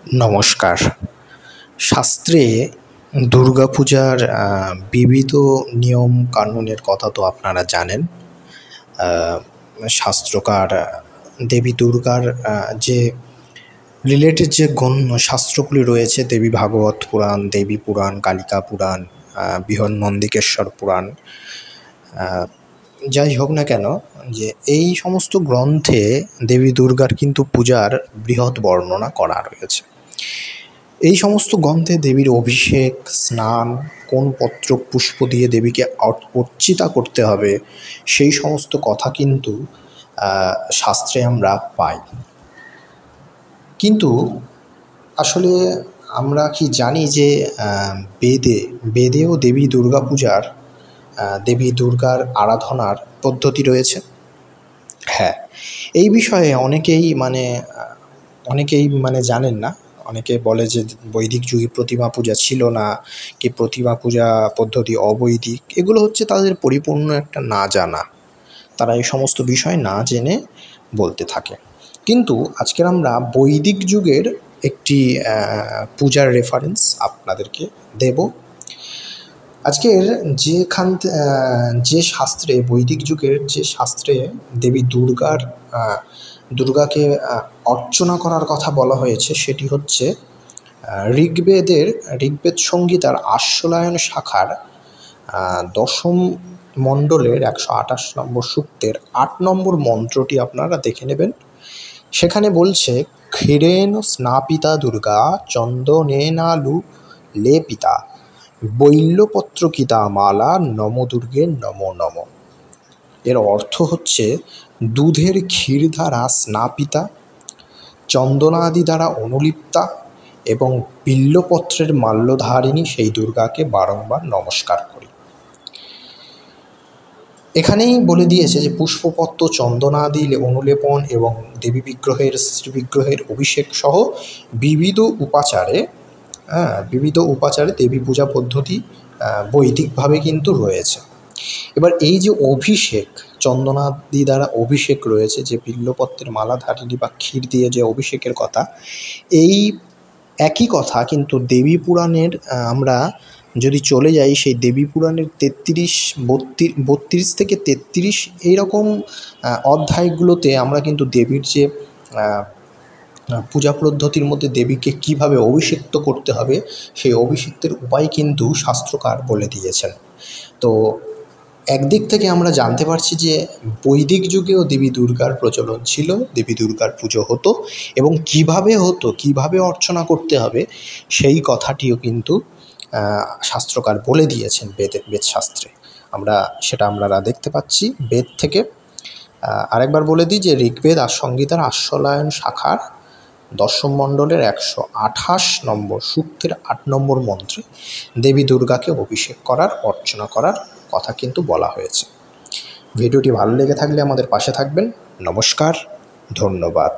নমস্কার। শাস্ত্রে দুর্গাপূজার বিবিধ নিয়ম কানুনের কথা তো আপনারা জানেন। শাস্ত্রকার দেবী দুর্গার যে রিলেটেড যে শাস্ত্রগুলি রয়েছে, দেবী ভাগবত পুরাণ, দেবী পুরাণ, কালিকা পুরাণ, বৃহন্নন্দিকেশ্বর পুরাণ, যাই হোক না কেন, যে এই সমস্ত গ্রন্থে দেবী দুর্গার কিন্তু পূজার বৃহৎ বর্ণনা করা রয়েছে। এই সমস্ত গ্রন্থে দেবীর অভিষেক, স্নান, কোন পত্র পুষ্প দিয়ে দেবীকে অর্চিতা করতে হবে, সেই সমস্ত কথা কিন্তু শাস্ত্রে আমরা পাই। কিন্তু আসলে আমরা কি জানি যে বেদেও দেবী দুর্গা পূজার দেবী দুর্গার আরাধনার পদ্ধতি রয়েছে? হ্যাঁ, এই বিষয়ে অনেকেই জানেন না। অনেকে বলে যে বৈদিক যুগে প্রতিমা পূজা ছিল না, কি প্রতিমা পূজা পদ্ধতি অবৈদিক। এগুলো হচ্ছে তাদের পরিপূর্ণ একটা না জানা। তারা এই সমস্ত বিষয় না জেনে বলতে থাকে। কিন্তু আজকের আমরা বৈদিক যুগের একটি পূজার রেফারেন্স আপনাদেরকে দেব। আজকের যে শাস্ত্রে, বৈদিক যুগের যে শাস্ত্রে দেবী দুর্গাকে অর্চনা করার কথা বলা হয়েছে, সেটি হচ্ছে ঋগ্বেদ সংহিতার আশ্বলায়ন শাখার 10ম মণ্ডলের 128 নম্বর সূক্তের 8 নম্বর মন্ত্রটি আপনারা দেখে নেবেন। সেখানে বলছে, ক্ষীরেণ স্নাপিতা দুর্গা চন্দনেনালু লেপিতা বৈল্যপত্রকিতা মালা নম দুর্গে নমো নম। এর অর্থ হচ্ছে, দুধের ক্ষীর দ্বারা স্নাপিতা, চন্দনাদি দ্বারা অনুলিপ্তা এবং বিল্বপত্রের মাল্যধারিণী সেই দুর্গাকে বারংবার নমস্কার করি। এখানেই বলে দিয়েছে যে পুষ্পপত্র, চন্দনাদি অনুলেপন এবং দেবী বিগ্রহের, শ্রীবিগ্রহের অভিষেক সহ বিবিধ উপাচারে দেবী পূজা পদ্ধতি বৈদিকভাবে কিন্তু রয়েছে। এবার এই যে অভিষেক, চন্দনাদি দ্বারা অভিষেক রয়েছে, যে বিল্বপত্রের মালাধারিণী বা ক্ষীর দিয়ে যে অভিষেকের কথা, এই একই কথা কিন্তু দেবী পুরাণের আমরা যদি চলে যাই, সেই দেবী পুরাণের 32 থেকে 33 এইরকম অধ্যায়গুলোতে আমরা কিন্তু দেবীর যে পূজা পদ্ধতির মধ্যে দেবীকে কিভাবে অভিষিক্ত করতে হবে, সেই অভিষিক্তের উপায় কিন্তু শাস্ত্রকার বলে দিয়েছেন। তো একদিক থেকে আমরা জানতে পারছি যে বৈদিক যুগেও দেবী দুর্গার প্রচলন ছিল, দেবী দুর্গার পুজো হতো, এবং কিভাবে অর্চনা করতে হবে সেই কথাটিও কিন্তু শাস্ত্রকার বলে দিয়েছেন বেদ শাস্ত্রে। সেটা আমরা দেখতে পাচ্ছি বেদ থেকে। আরেকবার বলে দিই যে ঋগ্বেদ সংহিতার আশ্বলায়ন শাখার 10ম মণ্ডলের 128 নম্বর সূক্তের 8 নম্বর মন্ত্রে দেবী দুর্গাকে অভিষেক করার, অর্চনা করার কথা কিন্তু বলা হয়েছে। ভিডিওটি ভালো লেগে থাকলে আমাদের পাশে থাকবেন। নমস্কার, ধন্যবাদ।